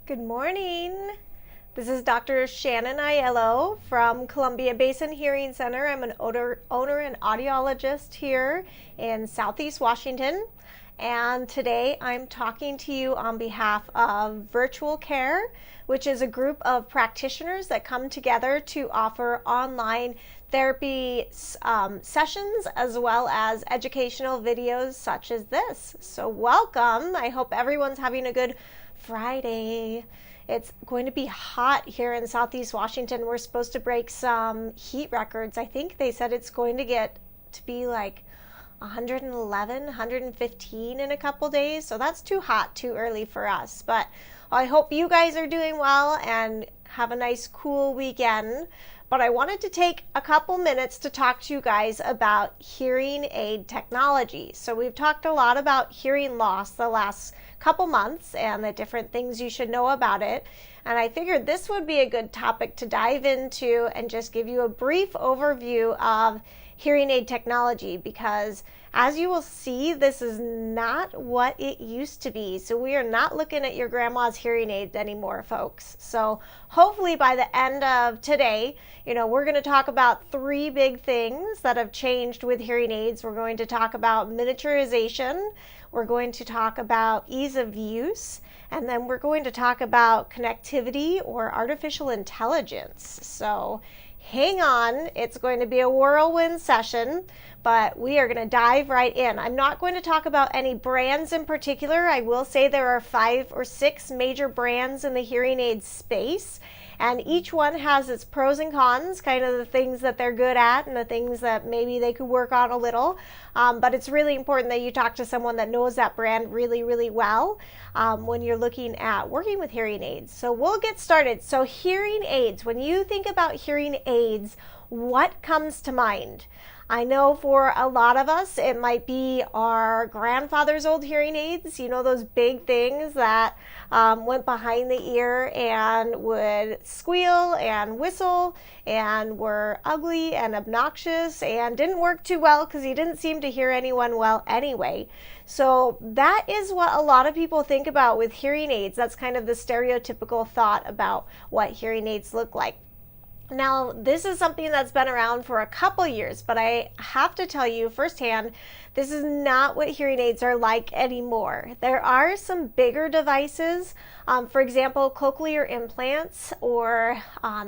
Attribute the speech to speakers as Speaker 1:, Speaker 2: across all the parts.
Speaker 1: Good morning. This is Dr. Shannon Aiello from Columbia Basin Hearing Center. I'm an owner and audiologist here in Southeast Washington. And today I'm talking to you on behalf of Virtual Care, which is a group of practitioners that come together to offer online therapy sessions as well as educational videos such as this. So welcome. I hope everyone's having a good Friday. It's going to be hot here in Southeast Washington. We're supposed to break some heat records. I think they said it's going to get to be like 111, 115 in a couple days. So that's too hot, too early for us. But I hope you guys are doing well and have a nice cool weekend. But I wanted to take a couple minutes to talk to you guys about hearing aid technology. So we've talked a lot about hearing loss the last couple months and the different things you should know about it. And I figured this would be a good topic to dive into and just give you a brief overview of hearing aid technology, because as you will see, this is not what it used to be. So we are not looking at your grandma's hearing aids anymore, folks. So hopefully by the end of today, we're going to talk about three big things that have changed with hearing aids. We're going to talk about miniaturization. We're going to talk about ease of use. And then we're going to talk about connectivity or artificial intelligence. So hang on, it's going to be a whirlwind session, but we are going to dive right in. I'm not going to talk about any brands in particular. I will say there are 5 or 6 major brands in the hearing aid space, and each one has its pros and cons, kind of the things that they're good at and the things that maybe they could work on a little. But it's really important that you talk to someone that knows that brand really, really well when you're looking at working with hearing aids. So we'll get started. So hearing aids, when you think about hearing aids, what comes to mind? I know for a lot of us, it might be our grandfather's old hearing aids, those big things that went behind the ear and would squeal and whistle and were ugly and obnoxious and didn't work too well because you didn't seem to hear anyone well anyway. So that is what a lot of people think about with hearing aids. That's kind of the stereotypical thought about what hearing aids look like. Now, this is something that's been around for a couple years, but I have to tell you firsthand, this is not what hearing aids are like anymore. There are some bigger devices, for example, cochlear implants, or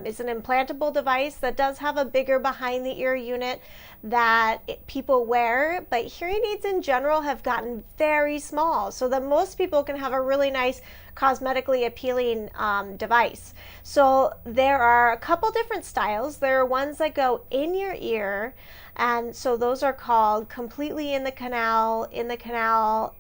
Speaker 1: is an implantable device that does have a bigger behind the ear unit that people wear, but hearing aids in general have gotten very small so that most people can have a really nice cosmetically appealing device. So there are a couple different styles. There are ones that go in your ear, and so those are called completely in the canal,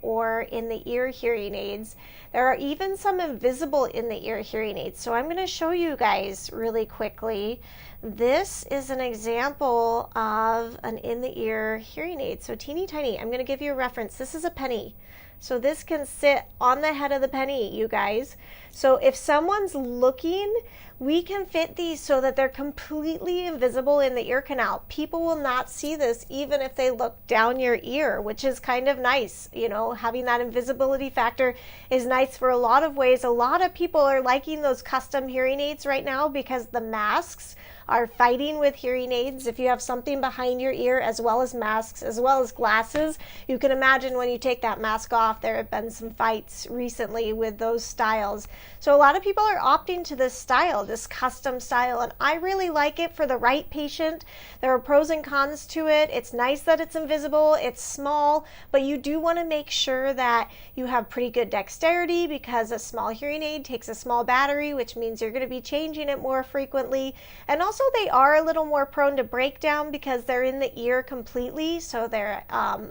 Speaker 1: or in the ear hearing aids. There are even some invisible in the ear hearing aids. So I'm going to show you guys really quickly. This is an example of an in the ear hearing aid. So teeny tiny. I'm going to give you a reference. This is a penny. So this can sit on the head of the penny, you guys. So if someone's looking, we can fit these so that they're completely invisible in the ear canal. People will not see this even if they look down your ear, which is kind of nice. Having that invisibility factor is nice for a lot of ways. A lot of people are liking those custom hearing aids right now because the masks are fighting with hearing aids. If you have something behind your ear, as well as masks, as well as glasses, you can imagine when you take that mask off, there have been some fights recently with those styles. So a lot of people are opting to this style, this custom style, and I really like it for the right patient. There are pros and cons to it. It's nice that it's invisible, it's small, but you do want to make sure that you have pretty good dexterity, because a small hearing aid takes a small battery, which means you're going to be changing it more frequently. And also they are a little more prone to breakdown because they're in the ear completely, so they're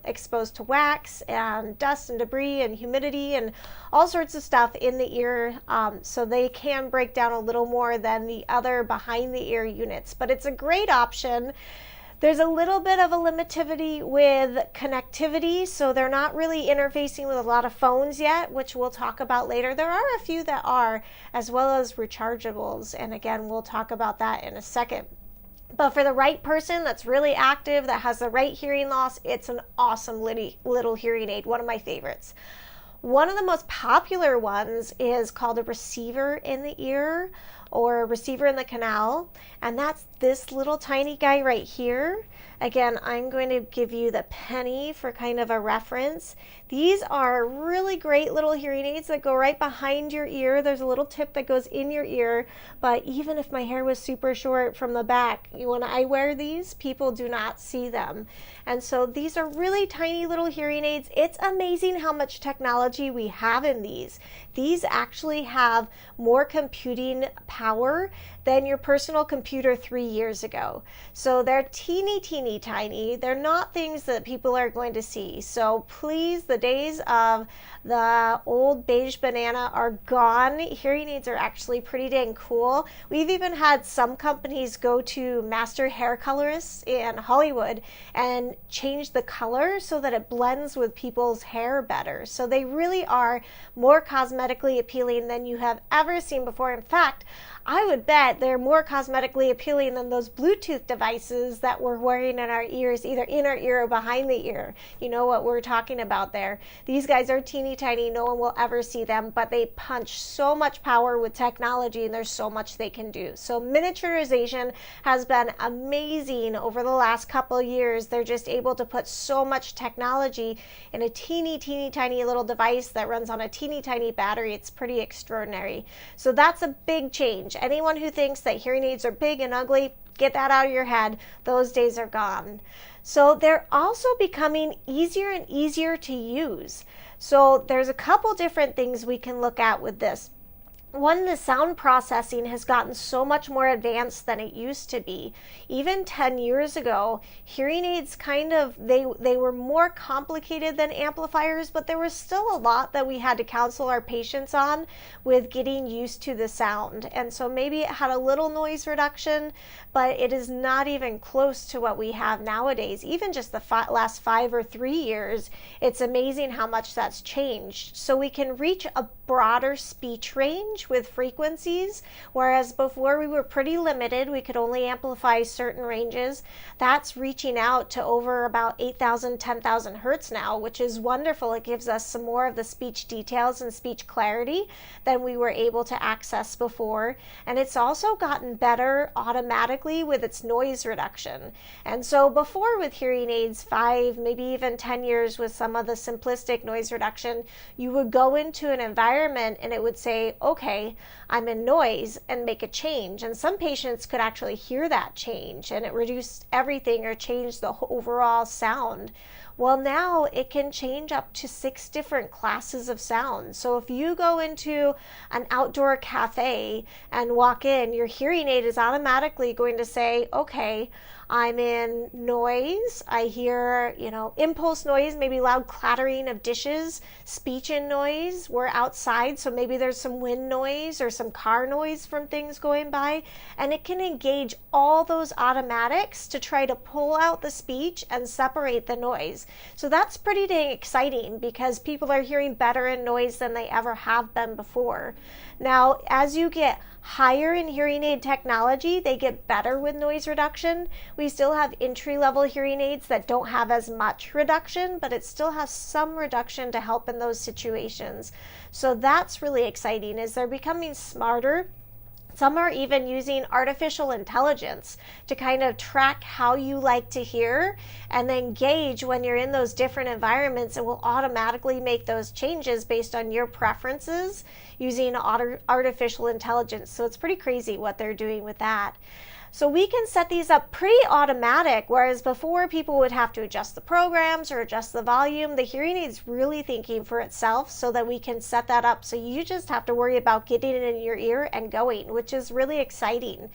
Speaker 1: exposed to wax and dust and debris and humidity and all sorts of stuff in the ear, so they can break down a little more than the other behind the ear units. But it's a great option. There's a little bit of a limitivity with connectivity, so they're not really interfacing with a lot of phones yet, which we'll talk about later. There are a few that are, as well as rechargeables, and again, we'll talk about that in a second. But for the right person that's really active, that has the right hearing loss, it's an awesome little hearing aid, one of my favorites. One of the most popular ones is called a receiver in the ear or a receiver in the canal, and that's this little tiny guy right here. Again, I'm going to give you the penny for kind of a reference. These are really great little hearing aids that go right behind your ear. There's a little tip that goes in your ear, but even if my hair was super short from the back, when I wear these, people do not see them. And so these are really tiny little hearing aids. It's amazing how much technology we have in these. These actually have more computing power than your personal computer 3 years ago. So they're teeny tiny. They're not things that people are going to see. So please, the days of the old beige banana are gone. Hearing aids are actually pretty dang cool. We've even had some companies go to master hair colorists in Hollywood and change the color so that it blends with people's hair better. So they really are more cosmetically appealing than you have ever seen before. In fact, I would bet they're more cosmetically appealing than those Bluetooth devices that we're wearing in our ears, either in our ear or behind the ear. You know what we're talking about there. These guys are teeny tiny. No one will ever see them, but they punch so much power with technology, and there's so much they can do. So miniaturization has been amazing over the last couple of years. They're just able to put so much technology in a teeny tiny little device that runs on a teeny tiny battery. It's pretty extraordinary. So that's a big change. Anyone who thinks that hearing aids are big and ugly, get that out of your head. Those days are gone. So they're also becoming easier and easier to use. So there's a couple different things we can look at with this. One, the sound processing has gotten so much more advanced than it used to be. Even 10 years ago, hearing aids they were more complicated than amplifiers, but there was still a lot that we had to counsel our patients on with getting used to the sound. And so maybe it had a little noise reduction, but it is not even close to what we have nowadays. Even just the last 5 or 3 years, it's amazing how much that's changed. So we can reach a broader speech range with frequencies, whereas before we were pretty limited. We could only amplify certain ranges. That's reaching out to over about 8,000, 10,000 hertz now, which is wonderful. It gives us some more of the speech details and speech clarity than we were able to access before. And it's also gotten better automatically with its noise reduction. And so before, with hearing aids, 5, maybe even 10 years with some of the simplistic noise reduction, you would go into an environment and it would say, okay, I'm in noise, and make a change. And some patients could actually hear that change and it reduced everything or changed the overall sound. Well, now it can change up to 6 different classes of sound. So if you go into an outdoor cafe and walk in, your hearing aid is automatically going to say, okay, I'm in noise. I hear, impulse noise, maybe loud clattering of dishes, speech in noise. We're outside, so maybe there's some wind noise or some car noise from things going by. And it can engage all those automatics to try to pull out the speech and separate the noise. So that's pretty dang exciting because people are hearing better in noise than they ever have been before. Now, as you get higher in hearing aid technology, they get better with noise reduction. We still have entry-level hearing aids that don't have as much reduction, but it still has some reduction to help in those situations. So that's really exciting, is they're becoming smarter. Some are even using artificial intelligence to kind of track how you like to hear and then gauge when you're in those different environments. It will automatically make those changes based on your preferences using artificial intelligence. So it's pretty crazy what they're doing with that. So we can set these up pretty automatic, whereas before people would have to adjust the programs or adjust the volume. The hearing aid's really thinking for itself so that we can set that up. So you just have to worry about getting it in your ear and going, which is really exciting.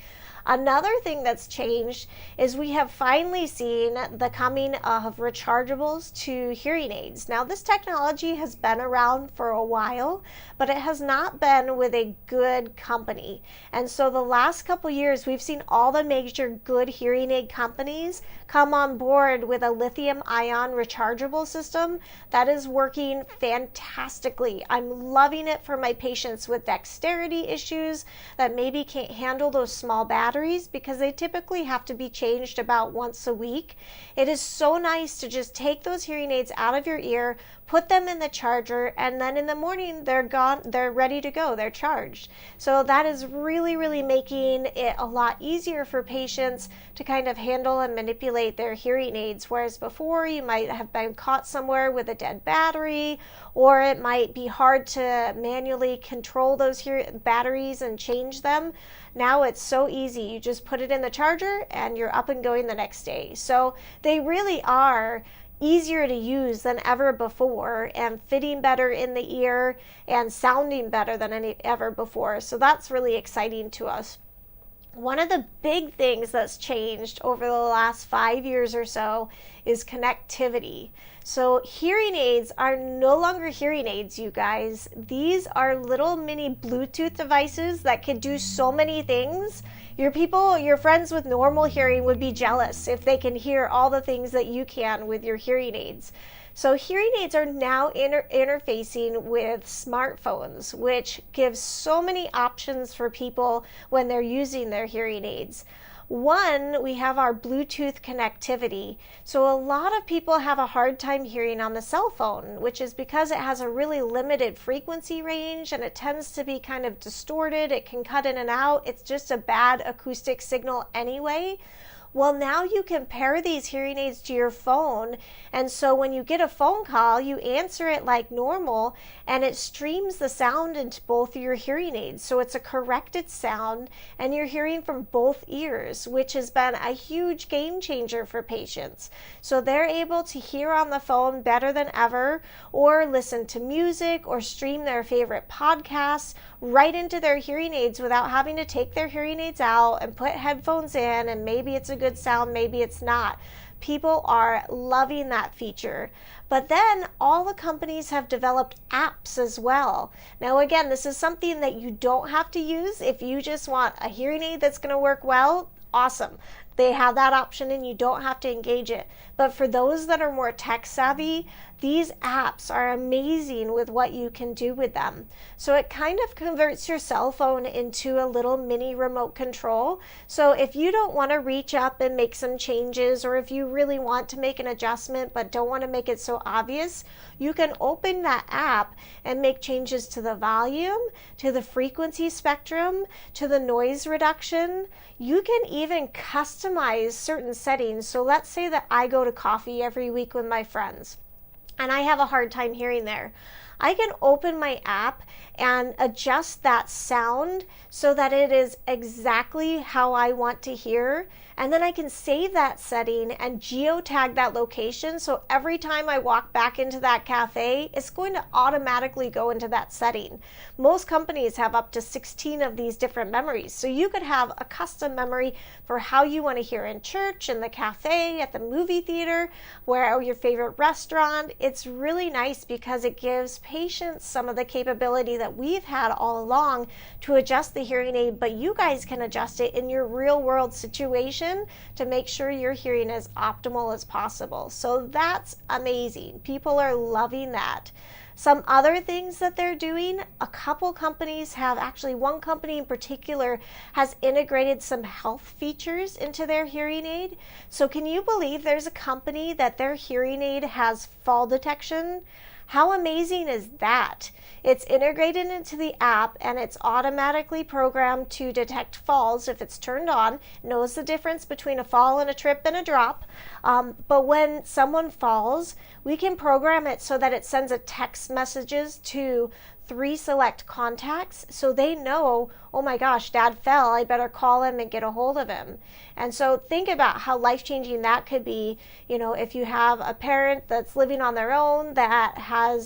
Speaker 1: Another thing that's changed is we have finally seen the coming of rechargeables to hearing aids. Now, this technology has been around for a while, but it has not been with a good company. And so the last couple years, we've seen all the major good hearing aid companies come on board with a lithium-ion rechargeable system that is working fantastically. I'm loving it for my patients with dexterity issues that maybe can't handle those small batteries because they typically have to be changed about once a week. It is so nice to just take those hearing aids out of your ear, put them in the charger, and then in the morning they're gone, they're ready to go, they're charged. So that is really, really making it a lot easier for patients to kind of handle and manipulate their hearing aids, whereas before you might have been caught somewhere with a dead battery, or it might be hard to manually control those batteries and change them. Now it's so easy. You just put it in the charger and you're up and going the next day. So they really are easier to use than ever before, and fitting better in the ear and sounding better than ever before. So that's really exciting to us. One of the big things that's changed over the last 5 years or so is connectivity. So hearing aids are no longer hearing aids, you guys. These are little mini Bluetooth devices that can do so many things. Your friends with normal hearing would be jealous if they can hear all the things that you can with your hearing aids. So hearing aids are now interfacing with smartphones, which gives so many options for people when they're using their hearing aids. One, we have our Bluetooth connectivity. So a lot of people have a hard time hearing on the cell phone, which is because it has a really limited frequency range and it tends to be kind of distorted. It can cut in and out. It's just a bad acoustic signal anyway. Well, now you can pair these hearing aids to your phone, and so when you get a phone call, you answer it like normal, and it streams the sound into both of your hearing aids. So it's a corrected sound, and you're hearing from both ears, which has been a huge game changer for patients. So they're able to hear on the phone better than ever, or listen to music, or stream their favorite podcasts right into their hearing aids without having to take their hearing aids out and put headphones in, and maybe it's a good sound, maybe it's not. People are loving that feature. But then all the companies have developed apps as well. Now again, this is something that you don't have to use. If you just want a hearing aid that's going to work well, awesome. They have that option and you don't have to engage it. But for those that are more tech savvy, these apps are amazing with what you can do with them. So it kind of converts your cell phone into a little mini remote control. So if you don't want to reach up and make some changes, or if you really want to make an adjustment but don't want to make it so obvious, you can open that app and make changes to the volume, to the frequency spectrum, to the noise reduction. You can even customize certain settings. So let's say that I go to coffee every week with my friends and I have a hard time hearing there. I can open my app and adjust that sound so that it is exactly how I want to hear. And then I can save that setting and geotag that location. So every time I walk back into that cafe, it's going to automatically go into that setting. Most companies have up to 16 of these different memories. So you could have a custom memory for how you want to hear in church, in the cafe, at the movie theater, or your favorite restaurant. It's really nice because it gives patients some of the capability that we've had all along to adjust the hearing aid, but you guys can adjust it in your real world situation to make sure your hearing is optimal as possible. So that's amazing. People are loving that. Some other things that they're doing, a couple companies have, actually one company in particular has integrated some health features into their hearing aid. So can you believe there's a company that their hearing aid has fall detection? How amazing is that? It's integrated into the app and it's automatically programmed to detect falls if it's turned on. It knows the difference between a fall and a trip and a drop. But when someone falls, we can program it so that it sends a text messages to 3 select contacts so they know, oh my gosh, Dad fell, I better call him and get a hold of him. And so think about how life-changing that could be, if you have a parent that's living on their own that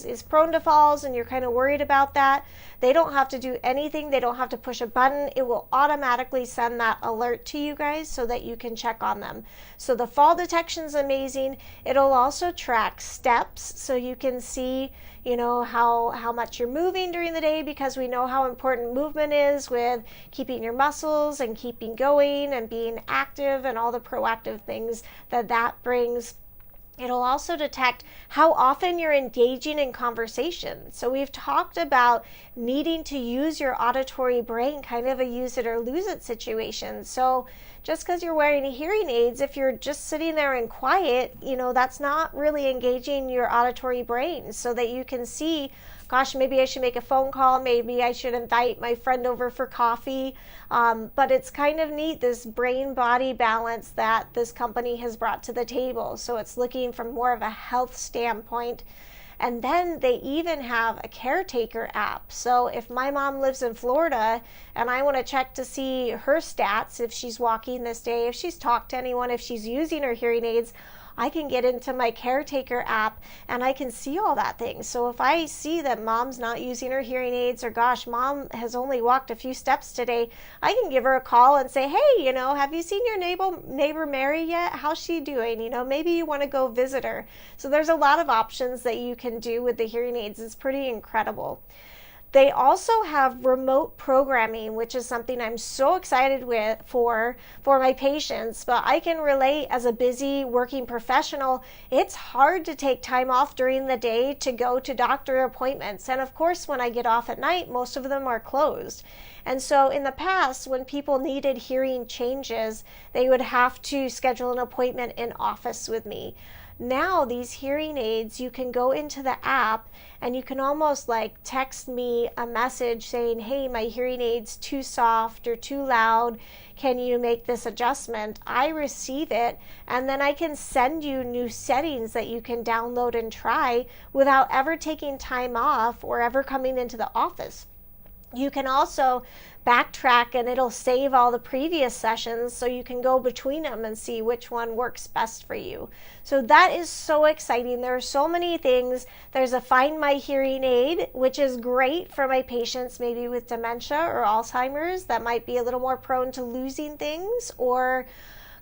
Speaker 1: is prone to falls and you're kind of worried about that. They don't have to do anything. They don't have to push a button. It will automatically send that alert to you guys so that you can check on them. So the fall detection is amazing. It'll also track steps so you can see how much you're moving during the day, because we know how important movement is with keeping your muscles and keeping going and being active and all the proactive things that brings. It'll also detect how often you're engaging in conversation. So we've talked about needing to use your auditory brain, kind of a use it or lose it situation. So just because you're wearing hearing aids, if you're just sitting there and quiet, that's not really engaging your auditory brain so that you can see, gosh, maybe I should make a phone call, maybe I should invite my friend over for coffee. But it's kind of neat, this brain-body balance that this company has brought to the table. So it's looking from more of a health standpoint. And then they even have a caretaker app. So if my mom lives in Florida and I want to check to see her stats, if she's walking this day, if she's talked to anyone, if she's using her hearing aids, I can get into my caretaker app and I can see all that thing. So if I see that mom's not using her hearing aids, or gosh, mom has only walked a few steps today, I can give her a call and say, hey, have you seen your neighbor Mary yet? How's she doing? Maybe you want to go visit her. So there's a lot of options that you can do with the hearing aids. It's pretty incredible. They also have remote programming, which is something I'm so excited for my patients, but I can relate as a busy working professional. It's hard to take time off during the day to go to doctor appointments. And of course, when I get off at night, most of them are closed. And so in the past, when people needed hearing changes, they would have to schedule an appointment in office with me. Now these hearing aids, you can go into the app and you can almost like text me a message saying, hey, my hearing aid's too soft or too loud. Can you make this adjustment? I receive it, and then I can send you new settings that you can download and try without ever taking time off or ever coming into the office. You can also backtrack and it'll save all the previous sessions so you can go between them and see which one works best for you. So that is so exciting. There are so many things. There's a Find My Hearing Aid, which is great for my patients maybe with dementia or Alzheimer's that might be a little more prone to losing things, or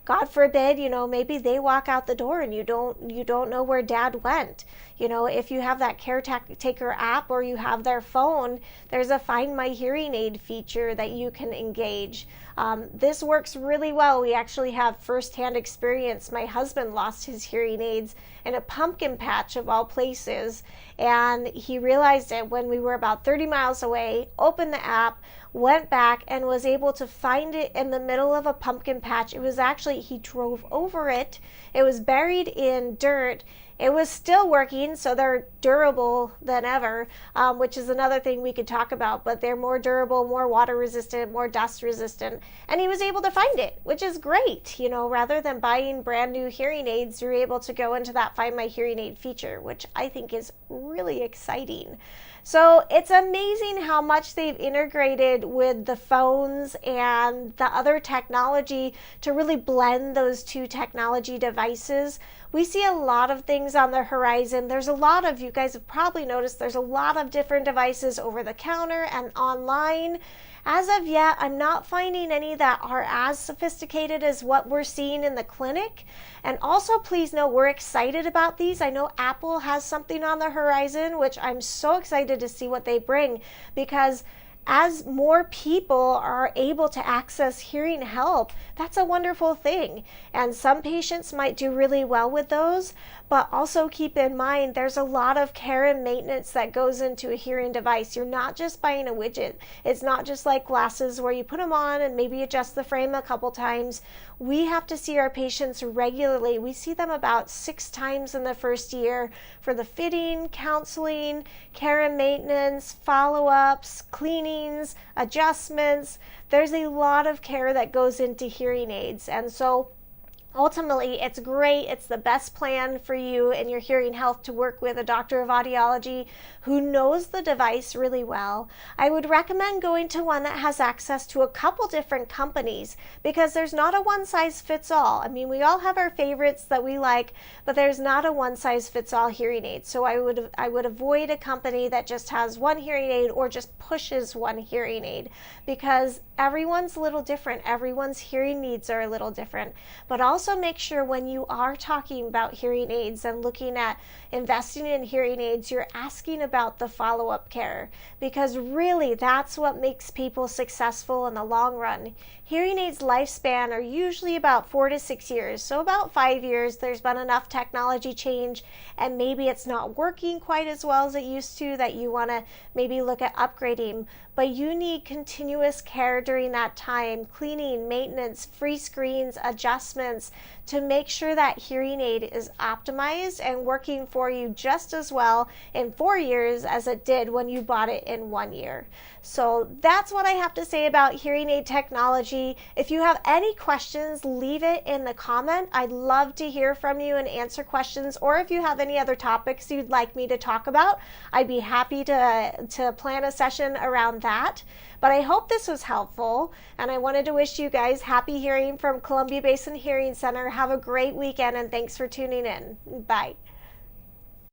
Speaker 1: God forbid, maybe they walk out the door and you don't know where dad went. If you have that caretaker app or you have their phone, there's a Find My Hearing Aid feature that you can engage. This works really well. We actually have firsthand experience. My husband lost his hearing aids in a pumpkin patch of all places, and he realized it when we were about 30 miles away, opened the app, went back, and was able to find it in the middle of a pumpkin patch. It was actually, he drove over it. It was buried in dirt. It was still working, so they're durable than ever, which is another thing we could talk about, but they're more durable, more water resistant, more dust resistant, and he was able to find it, which is great. Rather than buying brand new hearing aids, you're able to go into that Find My Hearing Aid feature, which I think is really exciting. So it's amazing how much they've integrated with the phones and the other technology to really blend those two technology devices. We see a lot of things on the horizon. There's a lot of, you guys have probably noticed, there's a lot of different devices over the counter and online. As of yet, I'm not finding any that are as sophisticated as what we're seeing in the clinic. And also, please know, we're excited about these. I know Apple has something on the horizon, which I'm so excited to see what they bring, because as more people are able to access hearing help, that's a wonderful thing. And some patients might do really well with those, but also keep in mind there's a lot of care and maintenance that goes into a hearing device. You're not just buying a widget. It's not just like glasses where you put them on and maybe adjust the frame a couple times. We have to see our patients regularly. We see them about 6 times in the first year for the fitting, counseling, care and maintenance, follow-ups, cleanings, adjustments. There's a lot of care that goes into hearing aids. And so ultimately, it's great. It's the best plan for you and your hearing health to work with a doctor of audiology who knows the device really well. I would recommend going to one that has access to a couple different companies, because there's not a one-size-fits-all. I mean, we all have our favorites that we like, but there's not a one-size-fits-all hearing aid. So I would avoid a company that just has one hearing aid or just pushes one hearing aid, because everyone's a little different. Everyone's hearing needs are a little different. But also also make sure when you are talking about hearing aids and looking at investing in hearing aids, you're asking about the follow-up care, because really that's what makes people successful in the long run. Hearing aids lifespan are usually about 4 to 6 years. So about 5 years, there's been enough technology change and maybe it's not working quite as well as it used to that you want to maybe look at upgrading. But you need continuous care during that time, cleaning, maintenance, free screens, adjustments to make sure that hearing aid is optimized and working for you just as well in 4 years as it did when you bought it in 1 year. So that's what I have to say about hearing aid technology. If you have any questions, leave it in the comment. I'd love to hear from you and answer questions, or if you have any other topics you'd like me to talk about, I'd be happy to plan a session around that. But I hope this was helpful, and I wanted to wish you guys happy hearing from Columbia Basin Hearing Center. Have a great weekend, and thanks for tuning in. Bye.